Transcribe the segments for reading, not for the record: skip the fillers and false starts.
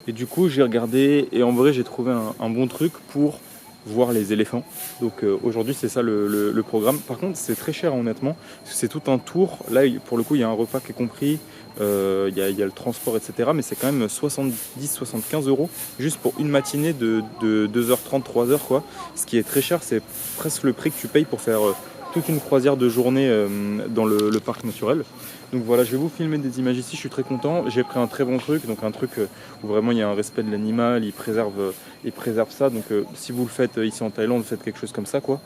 Et du coup j'ai regardé et en vrai j'ai trouvé un bon truc pour voir les éléphants. Donc aujourd'hui c'est ça le programme. Par contre c'est très cher honnêtement, parce que c'est tout un tour. Là pour le coup il y a un repas qui est compris, il y a le transport etc. Mais c'est quand même 70-75 € juste pour une matinée de 2h30, 3h quoi. Ce qui est très cher, c'est presque le prix que tu payes pour faire toute une croisière de journée dans le parc naturel. Donc voilà, je vais vous filmer des images ici, je suis très content. J'ai pris un très bon truc, donc un truc où vraiment il y a un respect de l'animal, ils préservent ça. Donc si vous le faites ici en Thaïlande, faites quelque chose comme ça quoi.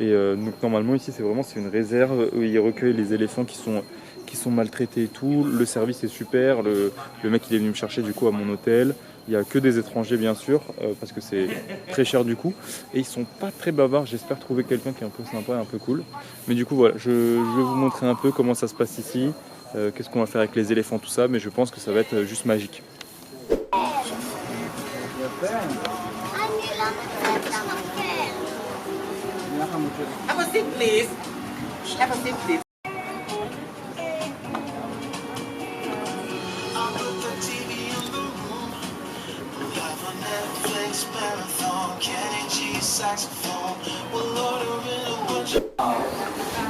Et donc normalement ici c'est une réserve où ils recueillent les éléphants qui sont maltraités et tout. Le service est super, le mec il est venu me chercher du coup à mon hôtel. Il n'y a que des étrangers bien sûr, parce que c'est très cher du coup. Et ils sont pas très bavards, j'espère trouver quelqu'un qui est un peu sympa et un peu cool. Mais du coup voilà, je vais vous montrer un peu comment ça se passe ici, qu'est-ce qu'on va faire avec les éléphants, tout ça, mais je pense que ça va être juste magique. Have a seat, please. Have a seat, please.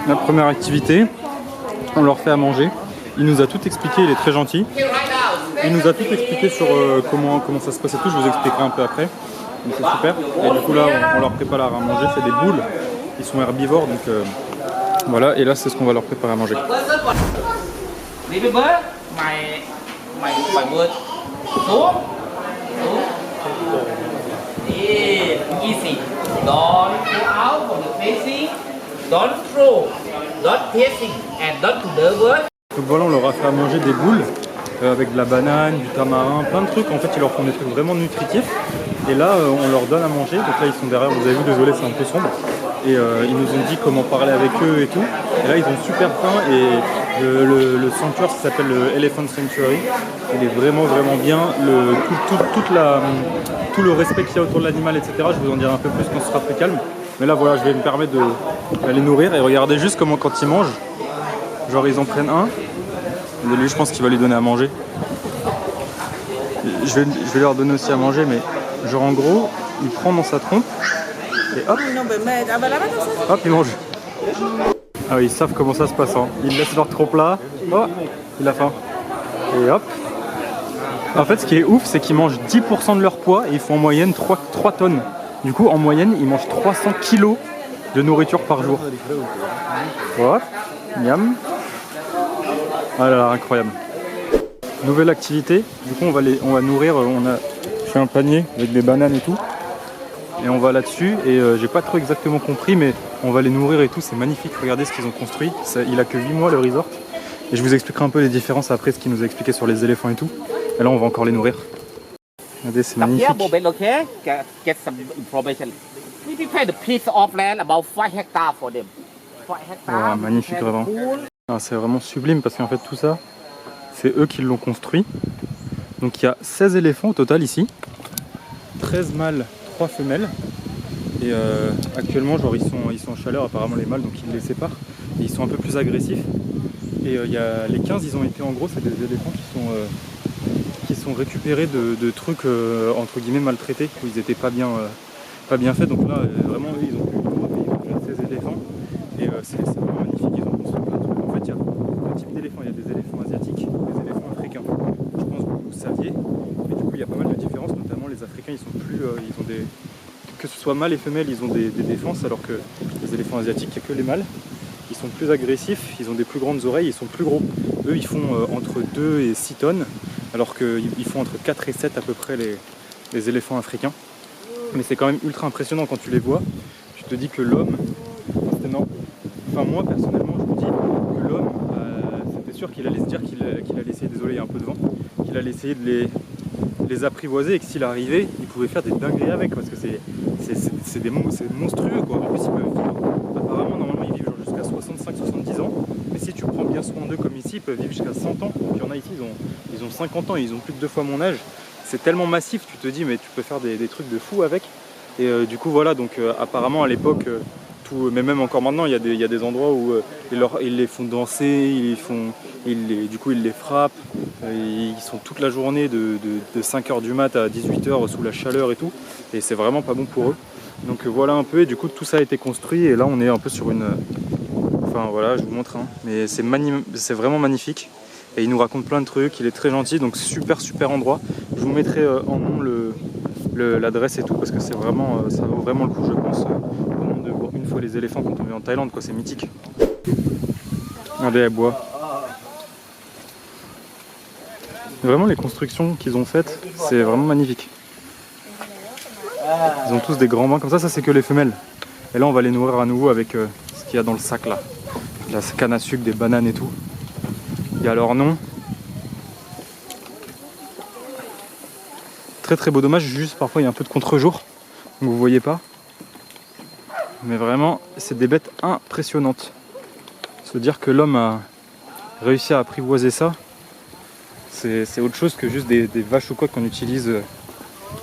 La première activité, on leur fait à manger. Il nous a tout expliqué, il est très gentil. Il nous a tout expliqué sur comment ça se passe et tout, je vous expliquerai un peu après. Donc c'est super. Et du coup là, on leur prépare à manger, c'est des boules. Ils sont herbivores, donc voilà. Et là, c'est ce qu'on va leur préparer à manger. Baby bird, my bird. So, yeah, easy. Don't go out from the facing. Don't throw. Don't tasting and don't nervous. Donc voilà, on leur a fait à manger des boules avec de la banane, du tamarin, plein de trucs. En fait, ils leur font des trucs vraiment nutritifs. Et là, on leur donne à manger. Donc là, ils sont derrière, vous avez vu, désolé, c'est un peu sombre. Et ils nous ont dit comment parler avec eux et tout. Et là, ils ont super faim. Et le sanctuaire, ça s'appelle le Elephant Sanctuary. Il est vraiment, vraiment bien. Tout le respect qu'il y a autour de l'animal, etc. Je vous en dirai un peu plus quand ce sera plus calme. Mais là, voilà, je vais me permettre de les nourrir. Et regardez juste comment, quand ils mangent, genre, ils en prennent un. Et lui, je pense qu'il va lui donner à manger. Je vais leur donner aussi à manger, mais genre en gros, il prend dans sa trompe et hop, hop, il mange. Ah oui, ils savent comment ça se passe. Hein. Ils laissent leur trompe là. Oh, il a faim. Et hop. En fait, ce qui est ouf, c'est qu'ils mangent 10% de leur poids et ils font en moyenne 3 tonnes. Du coup, en moyenne, ils mangent 300 kilos de nourriture par jour. Hop, miam. Ah là là, incroyable. Nouvelle activité, du coup on va nourrir, on a fait un panier avec des bananes et tout. Et on va là-dessus et j'ai pas trop exactement compris mais on va les nourrir et tout, c'est magnifique, regardez ce qu'ils ont construit. Il a que 8 mois le resort. Et je vous expliquerai un peu les différences après ce qu'il nous a expliqué sur les éléphants et tout. Et là on va encore les nourrir. Regardez, c'est magnifique. Okay? Get some information. We prepare the piece of land about 5 hectares for them. 5 hectares. Oh, magnifique vraiment. Ah, c'est vraiment sublime parce qu'en fait tout ça, c'est eux qui l'ont construit. Donc il y a 16 éléphants au total ici. 13 mâles, 3 femelles. Et actuellement genre ils sont en chaleur apparemment les mâles, donc ils les séparent. Et ils sont un peu plus agressifs. Et il y a les 15 ils ont été en gros, c'est des éléphants qui sont récupérés de trucs entre guillemets maltraités, où ils étaient pas bien faits. Donc là vraiment eux ils ont pu ces éléphants. Et c'est vraiment magnifique, ils ont construit plein de trucs. En fait il y a deux types d'éléphants, il y a des éléphants asiatiques, des éléphants africains. Je pense que vous saviez. Mais du coup il y a pas mal de différences, notamment les Africains ils sont plus. Ils ont des. Que ce soit mâles et femelles, ils ont des défenses, alors que les éléphants asiatiques, il n'y a que les mâles. Ils sont plus agressifs, ils ont des plus grandes oreilles, ils sont plus gros. Eux ils font entre 2 et 6 tonnes, alors qu'ils font entre 4 et 7 à peu près les éléphants africains. Mais c'est quand même ultra impressionnant quand tu les vois. Tu te dis que l'homme, c'est énorme. Enfin moi personnellement je me dis que l'homme, c'était sûr qu'il allait se dire qu'il allait essayer, désolé il y a un peu de vent, qu'il allait essayer de les apprivoiser et que s'il arrivait, il pouvait faire des dingueries avec parce que c'est monstrueux quoi. En plus ils peuvent vivre, apparemment normalement ils vivent genre jusqu'à 65-70 ans, mais si tu prends bien soin d'eux comme ici, ils peuvent vivre jusqu'à 100 ans. Donc il y en a ici, ils ont 50 ans, ils ont plus de 2 fois mon âge. C'est tellement massif, tu te dis mais tu peux faire des trucs de fou avec. Et du coup voilà, donc apparemment à l'époque partout, mais même encore maintenant, il y a des endroits où ils les font danser, du coup ils les frappent, ils sont toute la journée de 5h du mat à 18h sous la chaleur et tout, et c'est vraiment pas bon pour eux. Donc voilà un peu, et du coup tout ça a été construit, et là on est un peu sur une... Enfin voilà, je vous montre, hein. Mais c'est vraiment magnifique, et il nous raconte plein de trucs, il est très gentil, donc super endroit. Je vous mettrai en nom l'adresse et tout, parce que c'est vraiment, ça vaut vraiment le coup, je pense, de voir une fois les éléphants quand on vient en Thaïlande, quoi, c'est mythique. Regardez, elle boit. Vraiment, les constructions qu'ils ont faites, c'est vraiment magnifique. Ils ont tous des grands bains comme ça c'est que les femelles. Et là on va les nourrir à nouveau avec ce qu'il y a dans le sac là. La canne à sucre, des bananes et tout. Il y a leur nom. Très beau, dommage, juste parfois il y a un peu de contre-jour, donc vous voyez pas. Mais vraiment, c'est des bêtes impressionnantes. Se dire que l'homme a réussi à apprivoiser ça, c'est autre chose que juste des vaches ou quoi qu'on utilise,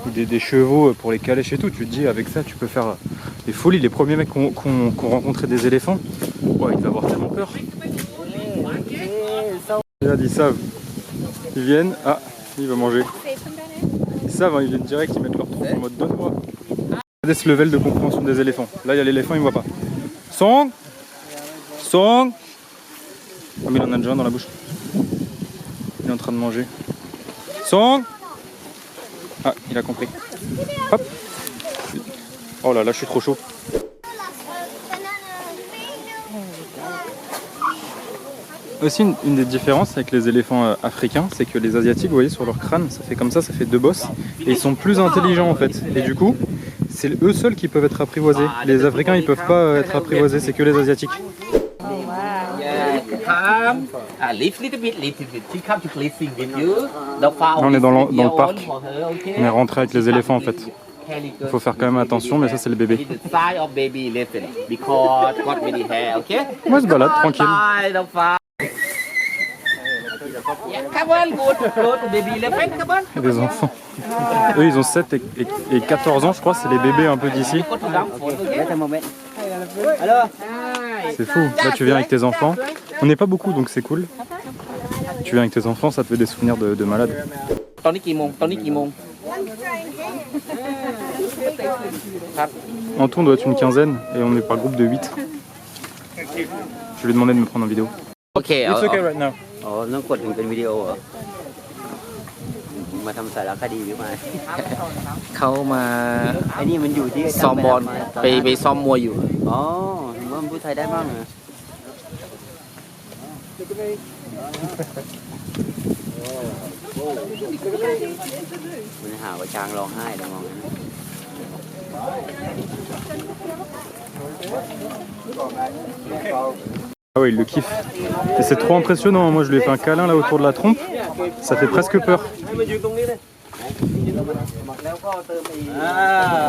ou des chevaux pour les calèches et tout. Tu te dis, avec ça, tu peux faire des folies. Les premiers mecs qu'on rencontrait des éléphants, ouais, ils devaient avoir tellement peur. Regarde, ils savent. Ils viennent, ah, il va manger. Ils savent, hein, ils viennent direct, ils mettent leur tronc en mode donne-moi. Regardez ce level de compréhension des éléphants. Là, il y a l'éléphant, il ne voit pas. Song. Ah, mais il en a déjà un dans la bouche. Il est en train de manger. Song. Ah, il a compris. Hop. Oh là là, je suis trop chaud. Aussi, une des différences avec les éléphants africains, c'est que les asiatiques, vous voyez, sur leur crâne, ça fait comme ça fait deux bosses. Et ils sont plus intelligents en fait. Et du coup, c'est eux seuls qui peuvent être apprivoisés. Les Africains, ils peuvent pas être apprivoisés, c'est que les Asiatiques. On est dans le parc. On est rentré avec les éléphants en fait. Il faut faire quand même attention, mais ça c'est le bébé. Moi je se balade tranquille. Il y a des enfants. Eux ils ont 7 et 14 ans je crois, c'est les bébés un peu d'ici. C'est fou, là tu viens avec tes enfants. On n'est pas beaucoup donc c'est cool. Tu viens avec tes enfants, ça te fait des souvenirs de malade. En tout on doit être une quinzaine et on est par groupe de 8. Je vais lui demander de me prendre en vidéo. Ok, It's okay right now. อ๋อต้องกดถึงเป็นวิดีโอเหรอมาทำสารคดีหรือมา เขามา ไอ้นี่มันอยู่ที่ ซ้อมบอลไปซ้อมมวยอยู่ อ๋อผมว่ามันพูดไทยได้บ้างเหรอมันหาว่าช้างร้องไห้แต่มองนั้น Ah ouais, il le kiffe. Et c'est trop impressionnant. Moi, je lui ai fait un câlin là autour de la trompe. Ça fait presque peur.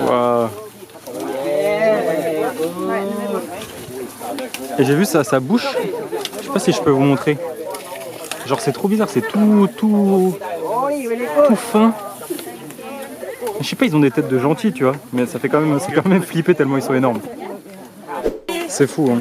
Wow. Et j'ai vu ça, sa bouche. Je sais pas si je peux vous montrer. Genre, c'est trop bizarre. C'est tout fin. Je sais pas, ils ont des têtes de gentils, tu vois. Mais ça fait quand même flipper tellement ils sont énormes. C'est fou, hein.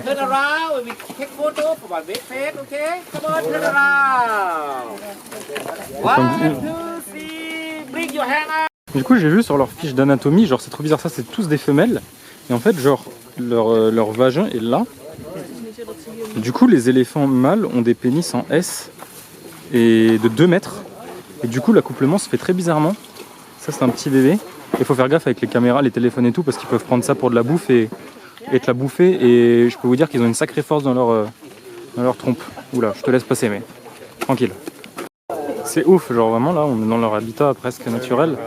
Du coup, j'ai vu sur leur fiche d'anatomie, genre c'est trop bizarre, ça c'est tous des femelles. Et en fait, genre leur vagin est là. Du coup, les éléphants mâles ont des pénis en S et de 2 mètres. Et du coup, l'accouplement se fait très bizarrement. Ça, c'est un petit bébé. Il faut faire gaffe avec les caméras, les téléphones et tout, parce qu'ils peuvent prendre ça pour de la bouffe et te la bouffer. Et je peux vous dire qu'ils ont une sacrée force dans leur trompe. Oula, je te laisse passer, mais tranquille. C'est ouf, genre vraiment là, on est dans leur habitat presque naturel.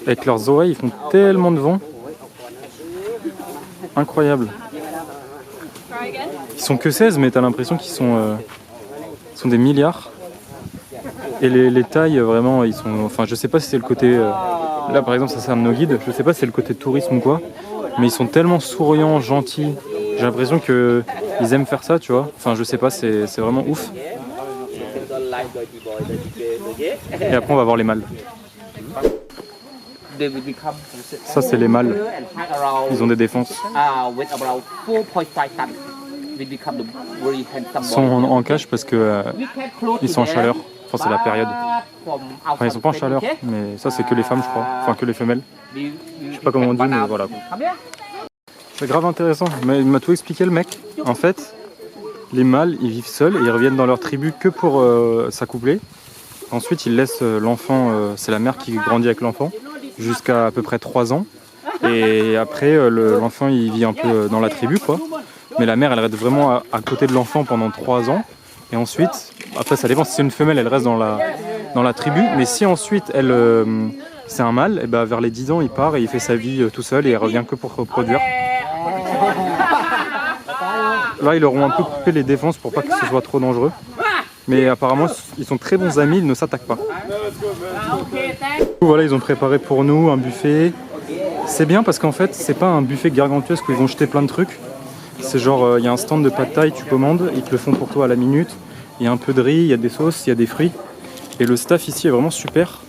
Avec leurs oreilles, ils font tellement de vent. Incroyable. Ils sont que 16, mais t'as l'impression qu'ils sont des milliards. Et les tailles, vraiment, ils sont... Enfin, je sais pas si c'est le côté... là, par exemple, ça c'est un de nos guides. Je sais pas si c'est le côté tourisme ou quoi. Mais ils sont tellement souriants, gentils. J'ai l'impression qu'ils aiment faire ça, tu vois. Enfin, je sais pas, c'est vraiment ouf. Et après, on va voir les mâles. they will become Ça, c'est les mâles. and pack around Ils ont des défenses. with about 4.5 tons. Will become the very handsome Ils sont en cage parce que We can close ils sont en to chaleur. them, Enfin, c'est la période. but from Enfin, ils sont pas en outside chaleur, okay? mais ça, c'est que les femmes, je crois. Enfin, que les femelles. Je sais pas comment on dit, mais voilà. C'est grave intéressant. Mais il m'a tout expliqué, le mec. En fait, les mâles, ils vivent seuls et ils reviennent dans leur tribu que pour s'accoupler. Ensuite, ils laissent l'enfant, c'est la mère qui grandit avec l'enfant, jusqu'à à peu près 3 ans. Et après, l'enfant, il vit un peu dans la tribu, quoi. Mais la mère, elle reste vraiment à côté de l'enfant pendant 3 ans. Et ensuite, après, ça dépend. Si c'est une femelle, elle reste dans la tribu. Mais si ensuite, c'est un mâle, et ben vers les 10 ans, il part et il fait sa vie tout seul et il revient que pour reproduire. Là, ils leur ont un peu coupé les défenses pour pas que ce soit trop dangereux. Mais apparemment, ils sont très bons amis, ils ne s'attaquent pas. Voilà, ils ont préparé pour nous un buffet. C'est bien parce qu'en fait, c'est pas un buffet gargantuesque où ils vont jeter plein de trucs. C'est genre, il y a un stand de pad thai, tu commandes, ils te le font pour toi à la minute. Il y a un peu de riz, il y a des sauces, il y a des fruits. Et le staff ici est vraiment super.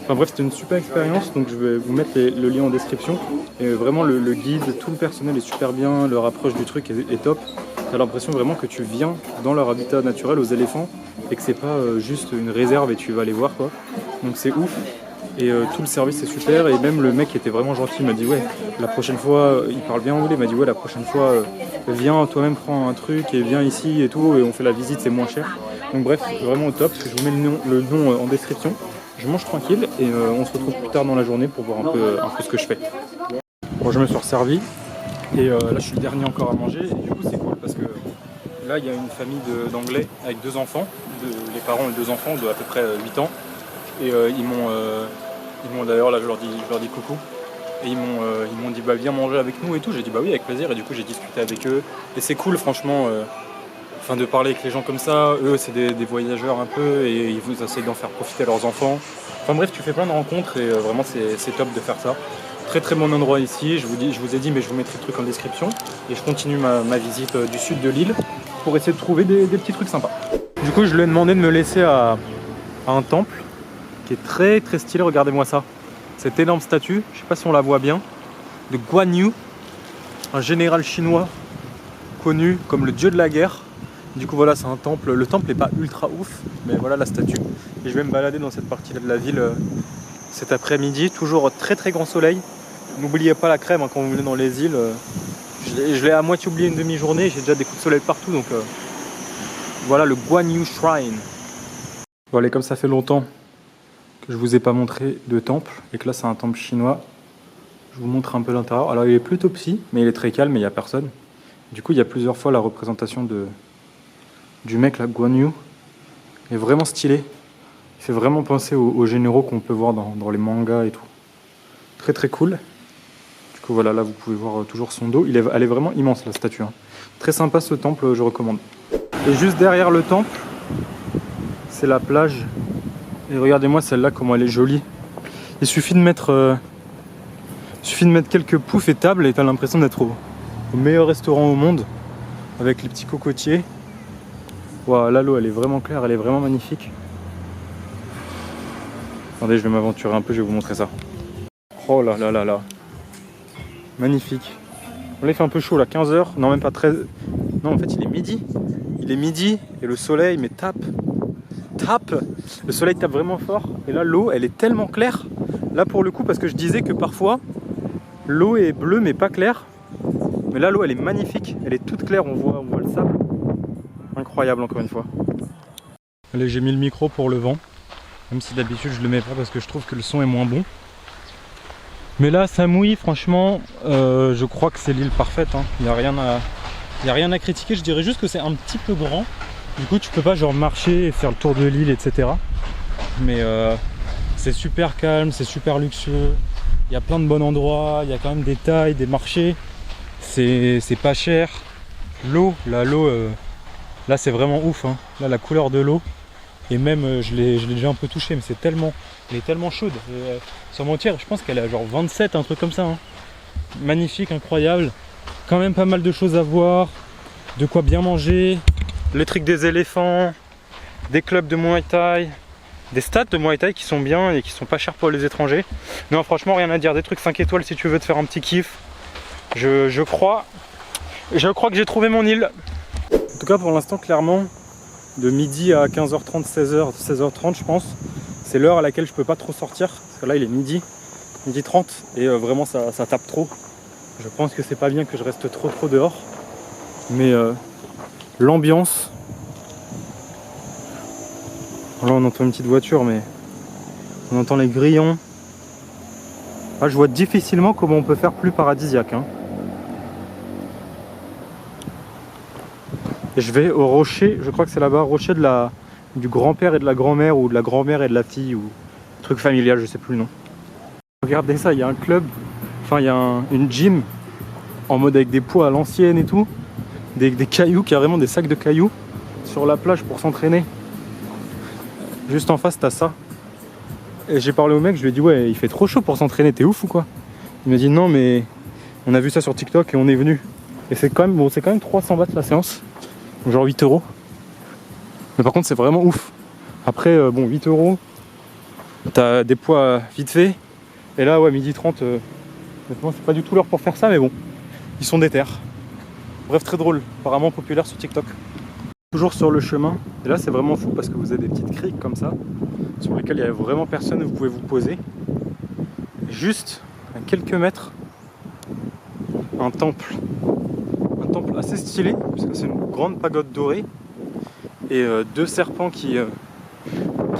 Enfin bref, c'était une super expérience, donc je vais vous mettre le lien en description. Et vraiment, le guide, tout le personnel est super bien, leur approche du truc est top. T'as l'impression vraiment que tu viens dans leur habitat naturel aux éléphants et que c'est pas juste une réserve et tu vas les voir, quoi. Donc c'est ouf. Et tout le service est super et même le mec était vraiment gentil, il m'a dit ouais, la prochaine fois, il parle bien anglais, il m'a dit ouais, la prochaine fois viens toi-même, prends un truc et viens ici et tout et on fait la visite, c'est moins cher. Donc bref, vraiment au top, je vous mets le nom en description. Je mange tranquille et on se retrouve plus tard dans la journée pour voir un peu ce que je fais. Bon, je me suis resservi et là je suis le dernier encore à manger et du coup c'est cool parce que là il y a une famille d'anglais avec 2 enfants, les parents ont 2 enfants de à peu près 8 ans et ils m'ont d'ailleurs là je leur dis coucou et ils m'ont dit bah viens manger avec nous et tout, j'ai dit bah oui avec plaisir et du coup j'ai discuté avec eux et c'est cool franchement de parler avec les gens comme ça. Eux c'est des voyageurs un peu et ils vous essayent d'en faire profiter leurs enfants. Enfin bref, tu fais plein de rencontres et vraiment c'est top de faire ça. Très très bon endroit ici, je vous ai dit mais je vous mettrai le truc en description et je continue ma visite du sud de l'île pour essayer de trouver des petits trucs sympas. Du coup je lui ai demandé de me laisser à un temple qui est très très stylé, regardez-moi ça. Cette énorme statue, je sais pas si on la voit bien, de Guan Yu, un général chinois connu comme le dieu de la guerre. Du coup voilà, c'est un temple, le temple n'est pas ultra ouf, mais voilà la statue. Et je vais me balader dans cette partie-là de la ville cet après-midi, toujours très très grand soleil. N'oubliez pas la crème hein, quand vous venez dans les îles. Je l'ai à moitié oublié une demi-journée, j'ai déjà des coups de soleil partout, donc voilà le Guan Yu Shrine. Bon allez, comme ça fait longtemps que je vous ai pas montré de temple, et que là c'est un temple chinois, je vous montre un peu l'intérieur. Alors il est plutôt petit, mais il est très calme et il n'y a personne. Du coup il y a plusieurs fois la représentation du mec là, Guan Yu, est vraiment stylé. Il fait vraiment penser aux généraux qu'on peut voir dans les mangas et tout. Très très cool. Du coup voilà, là vous pouvez voir toujours son dos. Elle est vraiment immense la statue. Hein. Très sympa ce temple, je recommande. Et juste derrière le temple, c'est la plage. Et regardez-moi celle-là, comment elle est jolie. Il suffit de mettre quelques poufs et tables et t'as l'impression d'être au meilleur restaurant au monde. Avec les petits cocotiers. Waouh, là l'eau elle est vraiment claire, elle est vraiment magnifique. Attendez, je vais m'aventurer un peu, je vais vous montrer ça. Oh là là là là. Magnifique. Là il fait un peu chaud là, 15h, non même pas 13. Non en fait il est midi. Il est midi et le soleil mais tape. Le soleil tape vraiment fort. Et là l'eau elle est tellement claire. Là pour le coup, parce que je disais que parfois l'eau est bleue mais pas claire. Mais là l'eau elle est magnifique, elle est toute claire, on voit le sable. Incroyable encore une fois. Allez, j'ai mis le micro pour le vent, même si d'habitude je le mets pas parce que je trouve que le son est moins bon. Mais là Samui, franchement, je crois que c'est l'île parfaite. Hein. Il n'y a rien à critiquer, je dirais juste que c'est un petit peu grand. Du coup tu peux pas genre marcher et faire le tour de l'île, etc. Mais c'est super calme, c'est super luxueux. Il y a plein de bons endroits, il y a quand même des tailles, des marchés. C'est pas cher. L'eau, là c'est vraiment ouf, hein. Là la couleur de l'eau, et même je l'ai déjà un peu touché, mais elle est tellement chaude. Sans mentir, je pense qu'elle est à genre 27, un truc comme ça. Hein. Magnifique, incroyable. Quand même pas mal de choses à voir, de quoi bien manger, les trucs des éléphants, des clubs de Muay Thai, des stades de Muay Thai qui sont bien et qui sont pas chers pour les étrangers. Non, franchement, rien à dire. Des trucs 5 étoiles si tu veux te faire un petit kiff. Je crois que j'ai trouvé mon île. En tout cas, pour l'instant, clairement, de midi à 15h30, 16h30, je pense, c'est l'heure à laquelle je peux pas trop sortir. Parce que là, il est midi 30 et vraiment, ça tape trop. Je pense que c'est pas bien que je reste trop dehors. Mais l'ambiance. Là, on entend une petite voiture, mais on entend les grillons. Là, je vois difficilement comment on peut faire plus paradisiaque. Hein. Et je vais au rocher, je crois que c'est là-bas, rocher du grand-père et de la grand-mère, ou de la grand-mère et de la fille, ou truc familial, je sais plus le nom. Regardez ça, il y a un club, enfin il y a une gym en mode avec des poids à l'ancienne et tout, des cailloux, carrément des sacs de cailloux sur la plage pour s'entraîner. Juste en face, t'as ça. Et j'ai parlé au mec, je lui ai dit ouais, il fait trop chaud pour s'entraîner, t'es ouf ou quoi? Il m'a dit non, mais on a vu ça sur TikTok et on est venu. Et c'est quand même, bon, c'est quand même 300 bahts la séance, genre 8 €. Mais par contre, c'est vraiment ouf. Après, bon, 8 €, t'as des poids vite fait. Et là, ouais, midi 30, honnêtement, c'est pas du tout l'heure pour faire ça, mais bon, ils sont déter. Bref, très drôle, apparemment populaire sur TikTok. Toujours sur le chemin, et là c'est vraiment fou parce que vous avez des petites criques comme ça, sur lesquelles il n'y a vraiment personne, vous pouvez vous poser. Juste à quelques mètres, un temple assez stylé, parce que c'est une grande pagode dorée, et 2 serpents qui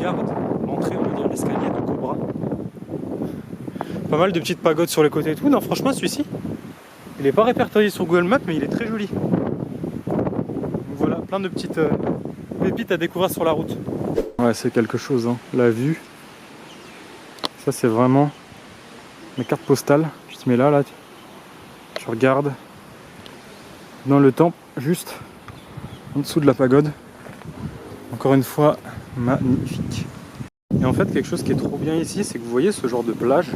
gardent l'entrée, on va dire, l'escalier de Cobra. Pas mal de petites pagodes sur les côtés et tout. Non, franchement, celui-ci, il n'est pas répertorié sur Google Maps, mais il est très joli. Voilà, plein de petites pépites à découvrir sur la route. Ouais, c'est quelque chose, hein. La vue. Ça, c'est vraiment mes cartes postales. Tu te mets là, tu regardes dans le temple, juste en dessous de la pagode. Encore une fois, magnifique. Et en fait, quelque chose qui est trop bien ici, c'est que vous voyez ce genre de plage.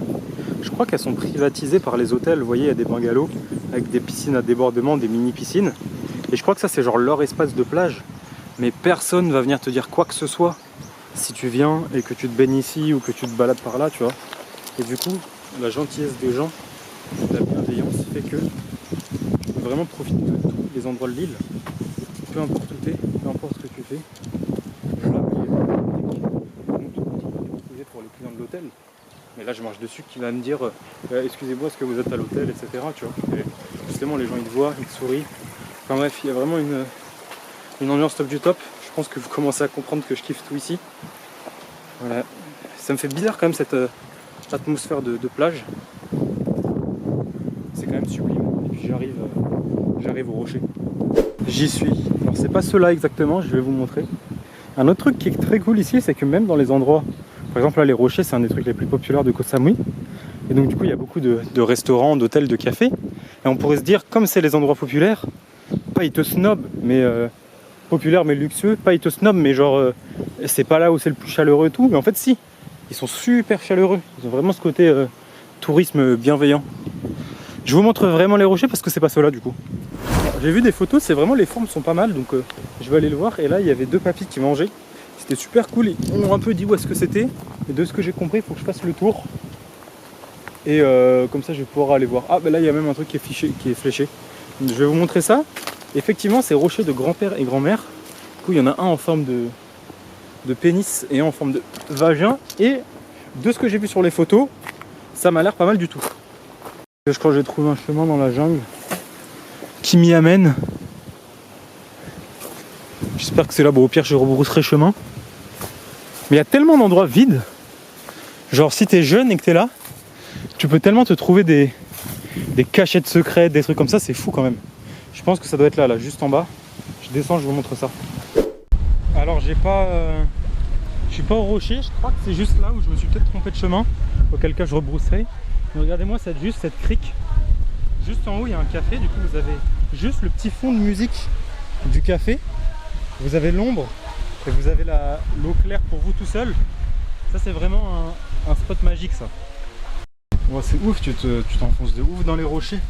Je crois qu'elles sont privatisées par les hôtels. Vous voyez, il y a des bungalows avec des piscines à débordement, des mini-piscines. Et je crois que ça, c'est genre leur espace de plage. Mais personne ne va venir te dire quoi que ce soit si tu viens et que tu te baignes ici ou que tu te balades par là, tu vois. Et du coup, la gentillesse des gens, la bienveillance fait que tu peux vraiment profiter de tous les endroits de l'île. Peu importe où tu es, peu importe ce que tu fais. Voilà, pour les clients de l'hôtel. Mais là, je marche dessus qui va me dire excusez-moi, est-ce que vous êtes à l'hôtel, etc. Tu vois. Et justement, les gens ils te voient, ils te sourient. Enfin bref, il y a vraiment une ambiance top du top. Je pense que vous commencez à comprendre que je kiffe tout ici. Voilà. Ça me fait bizarre quand même cette atmosphère de plage. C'est quand même sublime. Et puis j'arrive au rocher. J'y suis. Alors c'est pas ceux-là exactement, je vais vous montrer. Un autre truc qui est très cool ici, c'est que même dans les endroits, par exemple là les rochers, c'est un des trucs les plus populaires de Koh Samui. Et donc du coup il y a beaucoup de restaurants, d'hôtels, de cafés. Et on pourrait se dire, comme c'est les endroits populaires, pas ils te snobent, mais populaire mais luxueux, pas ils te snobent, mais genre c'est pas là où c'est le plus chaleureux et tout. Mais en fait si, ils sont super chaleureux. Ils ont vraiment ce côté tourisme bienveillant. Je vous montre vraiment les rochers parce que c'est pas ceux-là du coup. J'ai vu des photos, c'est vraiment, les formes sont pas mal, donc je vais aller le voir. Et là il y avait 2 papis qui mangeaient. C'était super cool, ils m'ont un peu dit où est-ce que c'était. Et de ce que j'ai compris, il faut que je fasse le tour. Et comme ça je vais pouvoir aller voir. Ah ben là il y a même un truc qui est fléché. Je vais vous montrer ça. Effectivement c'est rocher de grand-père et grand-mère. Du coup il y en a un en forme de pénis et un en forme de vagin. Et de ce que j'ai vu sur les photos, ça m'a l'air pas mal du tout. Je crois que j'ai trouvé un chemin dans la jungle qui m'y amène. J'espère que c'est là, bon au pire je rebrousserai chemin. Mais il y a tellement d'endroits vides. Genre si t'es jeune et que t'es là, tu peux tellement te trouver des cachettes secrètes, des trucs comme ça, c'est fou quand même. Je pense que ça doit être là, juste en bas. Je descends, je vous montre ça. Alors je suis pas au rocher, je crois que c'est juste là où je me suis peut-être trompé de chemin. Auquel cas je rebrousserai. Mais regardez-moi cette crique. Juste en haut il y a un café, du coup vous avez juste le petit fond de musique du café. Vous avez l'ombre et vous avez l'eau claire pour vous tout seul. Ça c'est vraiment un spot magique ça. Oh, c'est ouf, tu t'enfonces de ouf dans les rochers.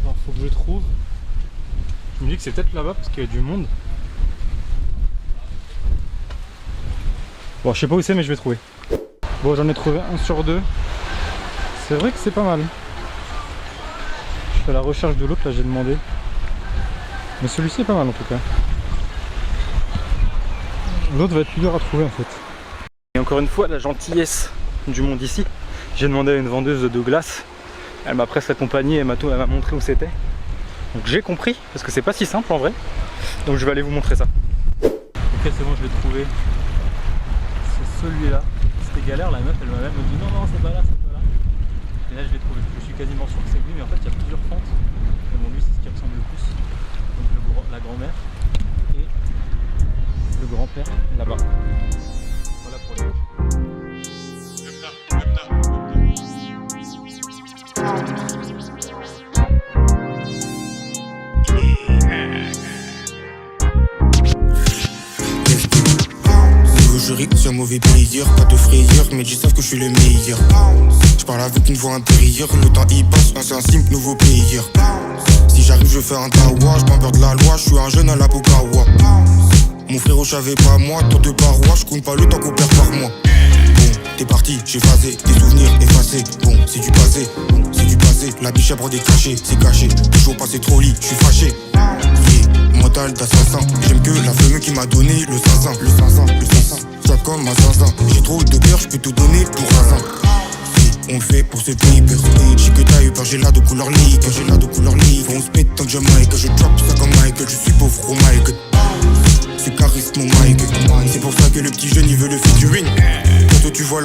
Alors faut que je trouve. Je me dis que c'est peut-être là-bas parce qu'il y a du monde. Bon, je sais pas où c'est, mais je vais trouver. Bon, j'en ai trouvé un sur deux. C'est vrai que c'est pas mal. Je fais la recherche de l'autre, là j'ai demandé. Mais celui-ci est pas mal en tout cas. L'autre va être plus dur à trouver en fait. Et encore une fois, la gentillesse du monde ici. J'ai demandé à une vendeuse de glace. Elle m'a presque accompagné, elle m'a montré où c'était. Donc j'ai compris, parce que c'est pas si simple en vrai. Donc je vais aller vous montrer ça. Ok, c'est bon, je l'ai trouvé. C'est celui-là. C'était galère, la meuf elle m'a même dit non, non, c'est pas là, c'est pas là. Et là je l'ai trouvé. Je suis quasiment sûr que c'est lui, mais en fait il y a plusieurs fentes. Mais bon, lui c'est ce qui ressemble le plus. Donc la grand-mère et le grand-père là-bas. Voilà pour les. Je c'est un mauvais payeur, pas de frayeur, mais ils savent que je suis le meilleur. Je parle avec une voix intérieure, le temps y passe, c'est un simple nouveau player. Si j'arrive, je fais un tawa, je prends peur de la loi, je suis un jeune à la Pokawa. Mon frérot, j'avais pas moi, tour de parois, je compte pas le temps qu'on perd par mois. Bon, t'es parti, j'ai phasé, tes souvenirs effacés. Bon, c'est du passé, la biche à bras décrachée, c'est caché. Toujours passé trop lit, je suis fâché. Mental d'assassin, j'aime que la femme qui m'a donné le sassin. Sois comme un zinzin, j'ai trop de cœur, je peux tout donner pour un zin. On le fait pour ce paper, j'ai que t'as eu peur, j'ai la de couleur ligue, on se pète tant que je Mike, je drop ça comme Michael, je suis pauvre au Mike. C'est charisme mon Mike, c'est pour ça que le petit jeune il veut le featuring. Quand toi tu vois